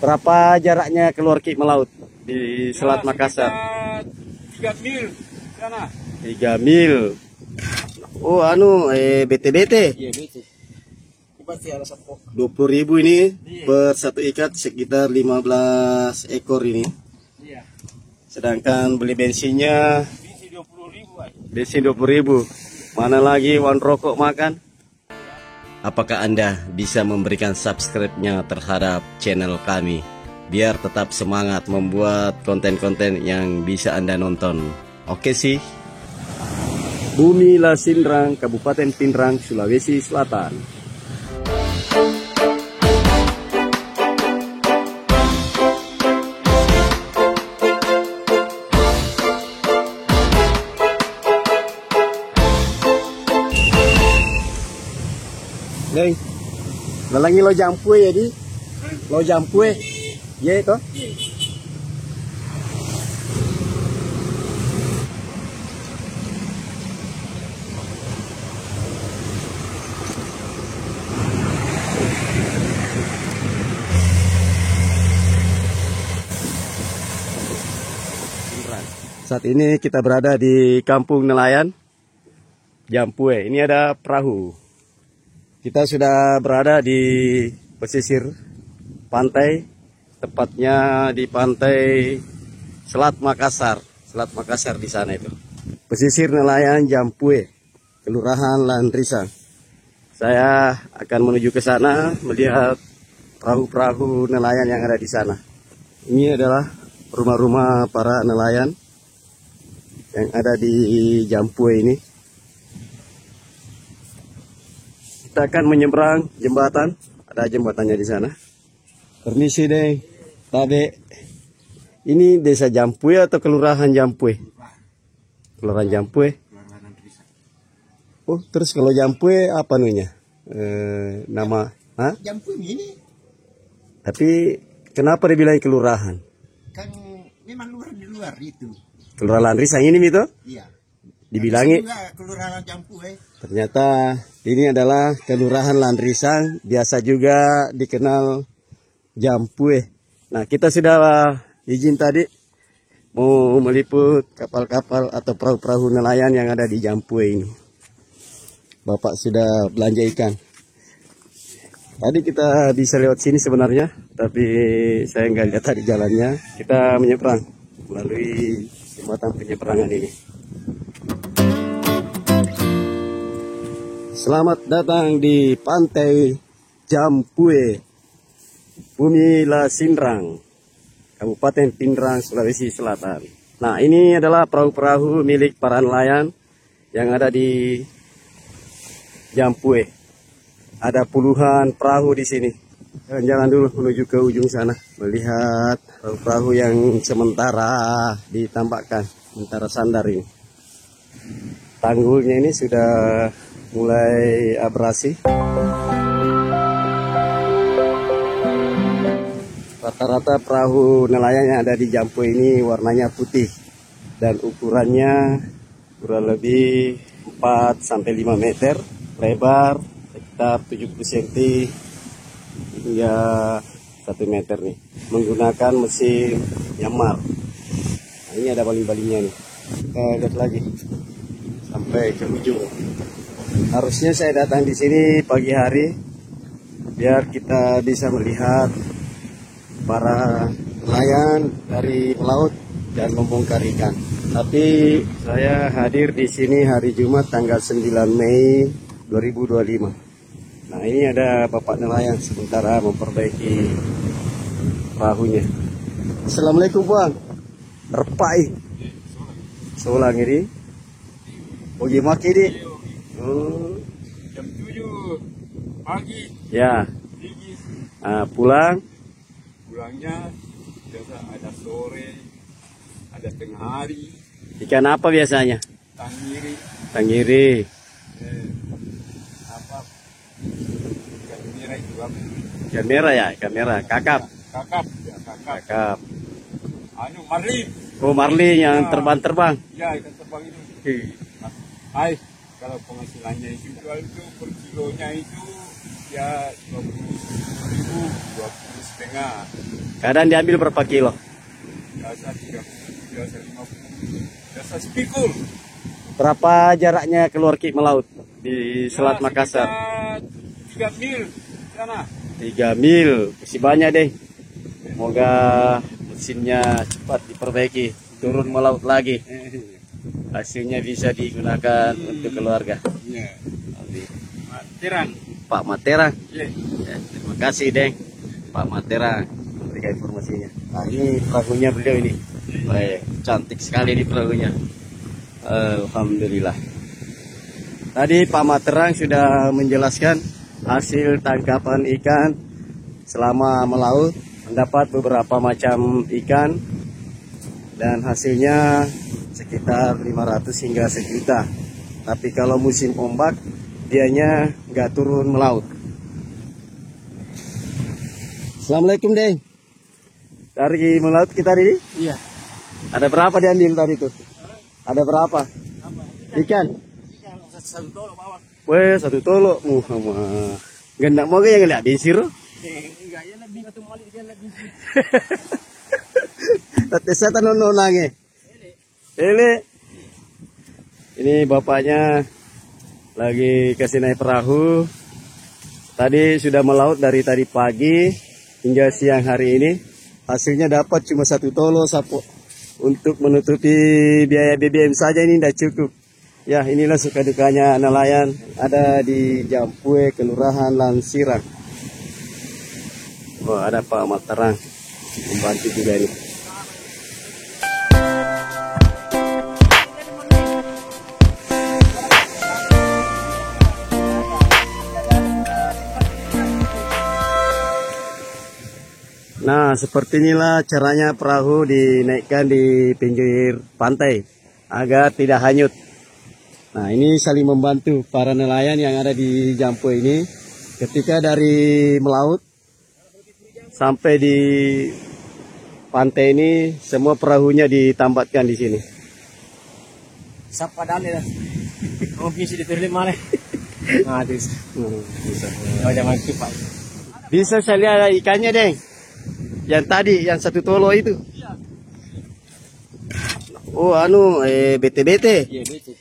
Berapa jaraknya keluar Ki melaut di Selat Makassar? 3 mil sana. 3 mil. Oh, BT-BT. Iya, betul. Pasti ada sapo. 20.000 ini per satu ikat, sekitar 15 ekor ini. Iya. Sedangkan beli bensinnya Bensin 20.000. bensin 20.000. Mana lagi uang rokok makan? Apakah Anda bisa memberikan subscribe-nya terhadap channel kami biar tetap semangat membuat konten-konten yang bisa Anda nonton? Oke sih. Bumi Lasindrang, Kabupaten Pindrang, Sulawesi Selatan. Nih, lalangi lo jampue ya di, lo jampue, ya itu. Saat ini kita berada di Kampung Nelayan Jampue. Ini ada perahu. Kita sudah berada di pesisir pantai, tepatnya di pantai Selat Makassar. Selat Makassar di sana itu. Pesisir nelayan Jampue, Kelurahan Landrisang. Saya akan menuju ke sana melihat perahu-perahu nelayan yang ada di sana. Ini adalah rumah-rumah para nelayan yang ada di Jampue ini. Kita akan menyeberang jembatan, ada jembatannya di sana. Permisi deh, Tade. Ini desa Jampue atau kelurahan Jampue? Kelurahan Jampue. Oh, terus kalau Jampue apa namanya? Nama? Hah? Jampue ini. Tapi kenapa dibilang kelurahan? Kan memang luar di luar itu. Kelurahan Landrisang ini itu? Iya. Dibilangi. Kelurahan Jampue. Ternyata ini adalah Kelurahan Landrisang, biasa juga dikenal Jampue. Nah, kita sudah izin tadi mau meliput kapal-kapal atau perahu-perahu nelayan yang ada di Jampue ini. Bapak sudah belanja ikan. Tadi kita bisa lewat sini sebenarnya, tapi saya nggak lihat tadi jalannya. Kita menyeberang melalui jembatan penyeberangan ini. Selamat datang di Pantai Jampue, Bumi Lasindrang, Kabupaten Pindrang, Sulawesi Selatan. Nah, ini adalah perahu-perahu milik para nelayan yang ada di Jampue. Ada puluhan perahu di sini. Jalan dulu menuju ke ujung sana, melihat perahu-perahu yang sementara ditambahkan, sementara sandar ini. Tanggulnya ini sudah mulai abrasi. Rata-rata perahu nelayan yang ada di Jampue ini warnanya putih dan ukurannya kurang lebih 4-5 meter, lebar sekitar 70 cm hingga 1 meter nih, menggunakan mesin Yamar. Nah, ini ada baling-balingnya nih. Kita lihat lagi sampai ke ujung. Harusnya saya datang di sini pagi hari biar kita bisa melihat para nelayan dari laut dan membongkar ikan. Tapi saya hadir di sini hari Jumat tanggal 9 Mei 2025. Nah, ini ada bapak nelayan sementara memperbaiki perahunya. Assalamualaikum Bang. Repai. Solang ini. Oke maki di. Jam 7 pagi. Ya. Pulang. Pulangnya biasa ada sore, ada tengah hari. Ikan apa biasanya? Tanggiri. Tanggiri. Ikan merah itu apa? Ikan merah ya, ikan merah. Kakap. Kakap, ya kakap. Kakap. Marlin. Oh, marlin yang terbang-terbang. Ya, ikan terbang itu. Hai, kalau penghasilannya itu jual itu per kilonya itu ya 20.000, 20 setengah. Kadang diambil berapa kilo? Biasa 30, biasa 50. Biasa sepikul. Berapa jaraknya keluar Ki melaut di Selat Makassar? 3 mil sana. 3 mil, masih banyak deh. Semoga mesinnya cepat diperbaiki, turun melaut lagi. Hasilnya bisa digunakan untuk keluarga. Iya. Terang. Pak Materang. Iya. Ya, terima kasih Deng, Pak Materang memberikan informasinya. Nah ini perahunya beliau ini. Baik, cantik sekali di perahunya. Alhamdulillah. Tadi Pak Materang sudah menjelaskan hasil tangkapan ikan selama melaut, mendapat beberapa macam ikan dan hasilnya sekitar 500 hingga 1 juta. Tapi kalau musim ombak dianya nggak turun melaut. Assalamualaikum Deng. Dari melaut kita ini? Iya. Ada berapa diambil tadi tuh? Ada berapa? Ikan? Satu tolok bawah. Weh, 1 tolok. Muhammad. Gendak mau yang ngeliat bisir. Enggak, ya lebih atau malik dia lebih. Tapi saya nononange. Ele. Ini bapaknya lagi kasih naik perahu. Tadi sudah melaut dari tadi pagi hingga siang hari ini. Hasilnya dapat cuma 1 tolo sapo. Untuk menutupi biaya BBM saja ini tidak cukup. Ya, inilah suka dukanya nelayan ada di Jampue, Kelurahan Lansirang. Oh, ada Pak Materang membantu juga ini. Nah, seperti inilah caranya perahu dinaikkan di pinggir pantai agar tidak hanyut. Nah, ini saling membantu para nelayan yang ada di Jampue ini. Ketika dari melaut sampai di pantai ini, semua perahunya ditambatkan di sini. Siapa dalil lah. Mau bisa diterima malah. Nah, bisa. Bisa. Oh, jangan kipak. Bisa saya lihat ada ikannya, Deng. Yang tadi, yang 1 tolo itu. Oh, BT-BT. Iya, betul.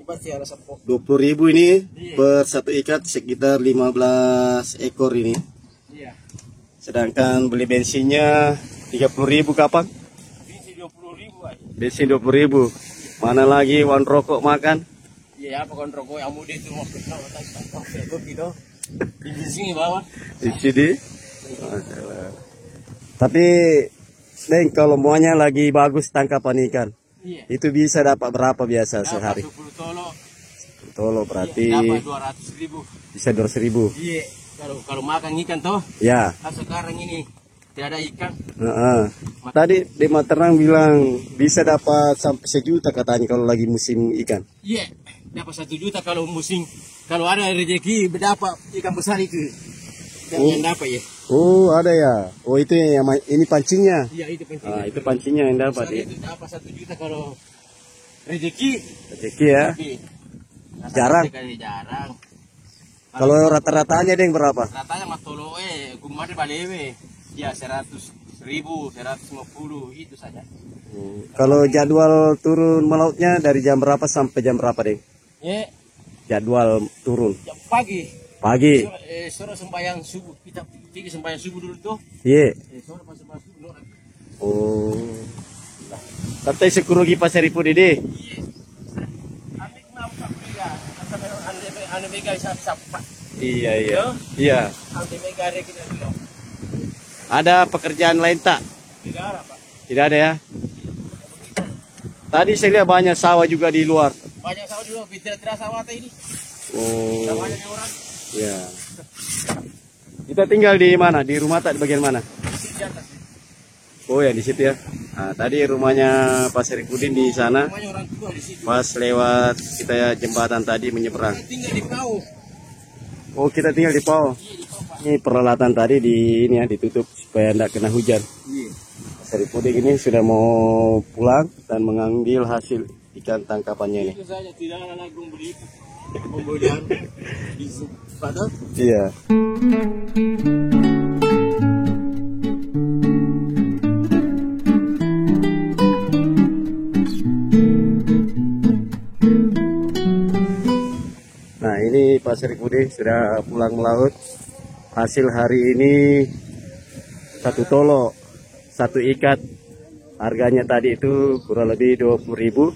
Ini pasti ada sapo. 20.000 ini per 1 ikat sekitar 15 ekor ini. Iya. Sedangkan beli bensinnya 30.000 kapan? Bensin 20.000, ay. Bensin 20.000. Mana lagi wan rokok makan? Iya, apa kon rokok yang muda itu mau kenal tak gitu. Di sini bawah. Di sini. Masalah. Tapi Deng, kalau muanya lagi bagus tangkapan ikan, Iya. itu bisa dapat berapa biasa sehari? 10 tolo. Tolo berarti Dapat 200.000. bisa 200.000. Iya. Kalau makan ikan toh. Ya. Nah, sekarang ini tidak ada ikan. Tadi di Materang bilang bisa dapat sampai 1 juta katanya kalau lagi musim ikan. Iya. Dapat 1 juta kalau musim. Kalau ada rezeki berdapat ikan besar itu. Yang dapat ya. Oh, ada ya. Oh, itu yang ini pancingnya. Iya, itu penting. Ah, itu pancingnya yang dapat ya. Itu dapat 1 juta kalau rezeki. Rezeki ya. Jarang. Jarang. Kalau rata-ratanya Deng berapa? Ratanya matolo kemarin balewe. Ya 100.000, 150 itu saja. Kalau jadwal turun melautnya dari jam berapa sampai jam berapa Deng? Ya, Jadwal turun jam pagi. pagi. Sore sembahyang subuh. Kita pergi sembahyang subuh dulu tuh. Iya. Sore pas sembahyang subuh dulu. Oh. Tapi sekurugi pasar ipu dede. Iya. Ambil mau tak beriga. Ane mega sapa. Iya iya. Iya. Ane mega ada kita dulu. Ada pekerjaan lain tak? Tidak ada, Pak. Tidak ada ya. Tadi saya lihat banyak sawah juga di luar. Banyak sawah dulu, tidak sawah ini. Oh. Banyak orang. Ya. Kita tinggal di mana? Di rumah tak di bagian mana? Di atas. Oh ya di situ ya. Nah, tadi rumahnya Pak Serikudin di sana. Banyak orang tua di situ. Pas lewat kita ya jembatan tadi menyeberang. Kita tinggal di Pau. Oh kita tinggal di Pau. Iya, di Pau, Pak. Ini peralatan tadi di ini ya ditutup supaya tidak kena hujan. Iya. Pak Serikudin ini sudah mau pulang dan mengambil hasil ikan tangkapannya ini. Itu saja, tidak ada lagi membeli pembelian. Padahal Iya. Pak Seripudi sudah pulang melaut. Hasil hari ini 1 tolo, 1 ikat. Harganya tadi itu kurang lebih 20.000.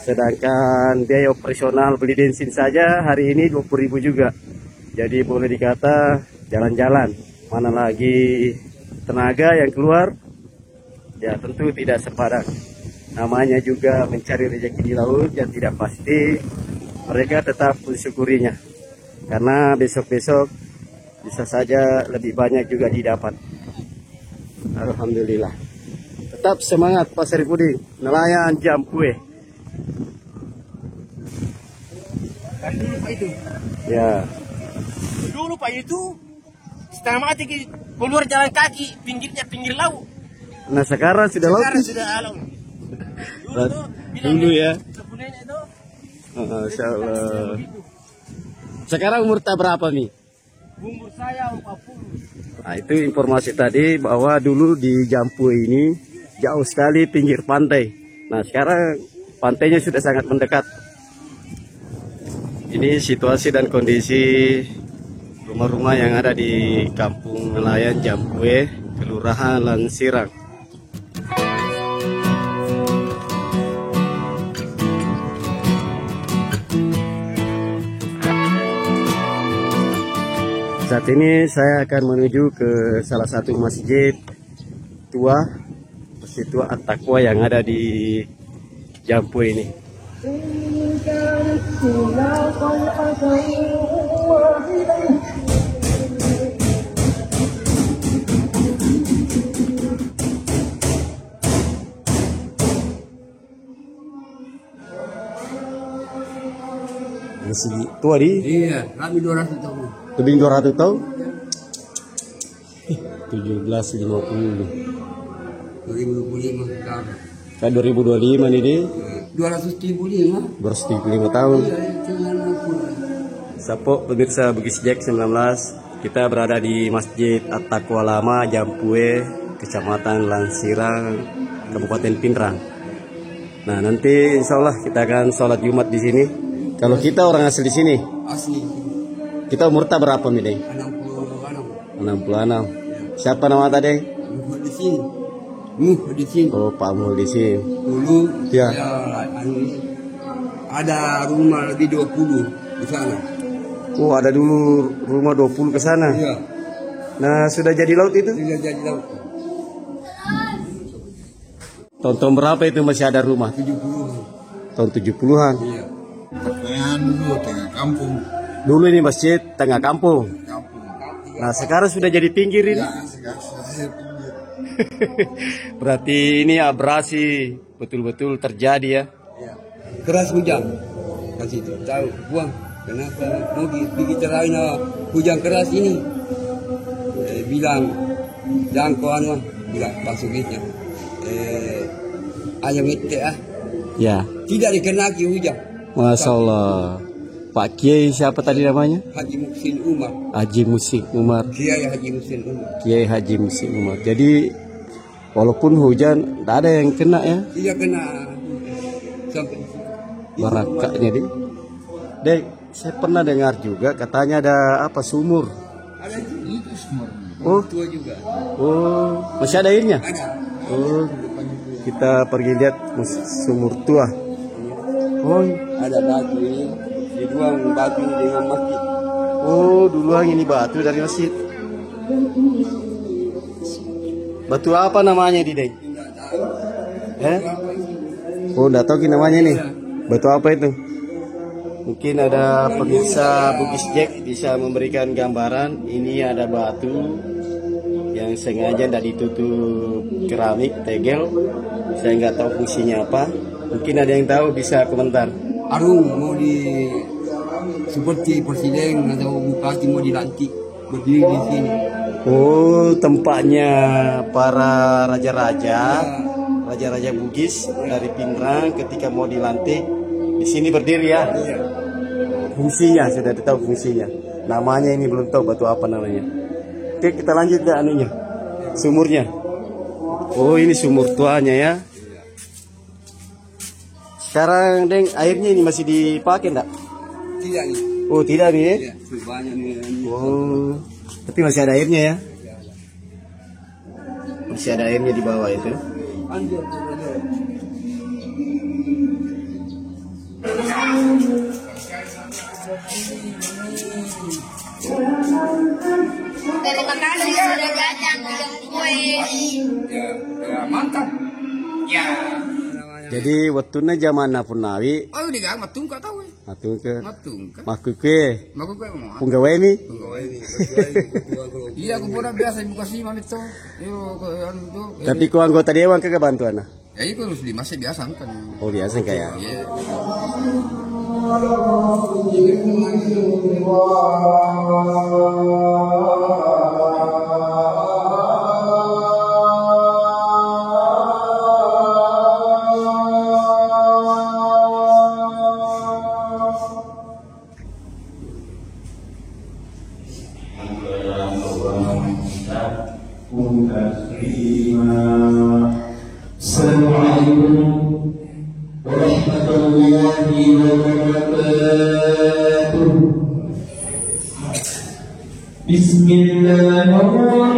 Sedangkan biaya operasional beli bensin saja hari ini 20.000 juga. Jadi boleh dikata jalan-jalan. Mana lagi tenaga yang keluar, ya tentu tidak sepadan. Namanya juga mencari rezeki di laut yang tidak pasti. Mereka tetap mensyukurinya, karena besok-besok bisa saja lebih banyak juga didapat. Alhamdulillah. Tetap semangat Pak Seripudi, nelayan Jampue. Pak itu. Ya. Dulu Pak itu setengah mati keluar jalan kaki, pinggirnya pinggir laut. Nah sekarang sudah laut. Sekarang sudah laut. Dulu ya. Kepunenya itu. Masya Allah. Sekarang umur tak berapa nih? Umur saya 40. Nah itu informasi tadi bahwa dulu di Jampue ini jauh sekali pinggir pantai. Nah sekarang pantainya sudah sangat mendekat. Ini situasi dan kondisi rumah-rumah yang ada di Kampung Nelayan Jampue, Kelurahan Lansirang. Saat ini saya akan menuju ke salah satu masjid tua, Masjid Tua At-Taqwa yang ada di Jampue ini. Masjid tua di? Iya, kami 200 tahun. Lebih 200 tahun? 1750. 2025 sekarang. Kayak 2025 nih deh. 235. 235 tahun. Iya, jangan aku. Sapo pemirsa Bugis Jack 19. Kita berada di Masjid At-Taqwa Lama Jampue, Kecamatan Lansirang, Kabupaten Pinrang. Nah, nanti insya Allah kita akan sholat Jumat di sini. Kalau kita orang asli di sini, Asli. kita umur tak berapa nih, Deng? 66. 66. Siapa nama tadi? Muhdisin. Muhdisin. Oh, Pak Muhdisin. Dulu Ya. Ada rumah lebih 20 di sana. Oh, ada dulu rumah 20 ke sana. Iya. Nah, sudah jadi laut itu? Sudah jadi laut. Tahun berapa itu masih ada rumah? 70-an. Tahun 70-an. Iya. Dulu tengah kampung. Dulu ini masjid tengah kampung. Kampung. Nah, sekarang sudah jadi pinggir ini. Ya, sekarang sudah pinggir. Berarti ini abrasi betul-betul terjadi ya. Iya. Keras hujan. Kasih itu tahu buang. Kenapa mau bikin terlain hujan keras ini? Bilang jangkauan bilang pasukitnya. Ayam itu Ya. tidak dikenaki hujan. Masya Allah. Pak Kiai siapa tadi namanya? Haji Muhsin Umar. Haji Muhsin Umar. Kiai Haji Muhsin Umar. Kiai Haji Muhsin Umar. Jadi walaupun hujan, tidak ada yang kena ya. Tidak kena sampai Barakaknya deh. Dek, saya pernah dengar juga katanya ada apa sumur. ada itu semua. Oh, Tua juga. oh, masih ada airnya. Ada. Oh, kita pergi lihat sumur tua. Oh, Ada batu ini dibuang batu dengan masjid. oh, duluan ini batu dari masjid. Batu apa namanya di Dek? Tidak tahu. Eh? Oh, enggak tahu namanya nih. Batu apa itu? Mungkin ada pemirsa Bugis Jack bisa memberikan gambaran. Ini ada batu yang sengaja tidak ditutup keramik tegel. Saya nggak tahu fungsinya apa. Mungkin ada yang tahu bisa komentar. Arum mau di seperti presiden atau bupati mau dilantik berdiri di sini. Oh, tempatnya para raja-raja, raja-raja Bugis dari Pinrang ketika mau dilantik di sini berdiri ya. Fungsinya sudah tahu fungsinya. Namanya ini belum tahu batu apa namanya. Oke, kita lanjut ke anunya. Sumurnya. Oh, ini sumur tuanya ya. Sekarang Deng, airnya ini masih dipakai enggak? Tidak ini. Oh tidak nih? Ya, banyak nih. Oh, tapi masih ada airnya ya? Masih ada airnya di bawah itu. Anjir, Terima kasih sudah datang ke kue. ya mantap. Ya. Jadi waktunya zaman Purnawi. Oh, di gang matung kau tahu. Matung ke. Matung kan. Maku ke. Maku kau mau. Punggawe mi. Iya, aku pernah biasa buka sih malit tuh. Yo, anu tuh. Tapi kau anggota dewan ke bantuan? Ya itu harus di masih biasa kan. Oh biasa kayak. Iya. Assalamualaikum warahmatullahi wabarakatuh. Bismillahirrahmanirrahim.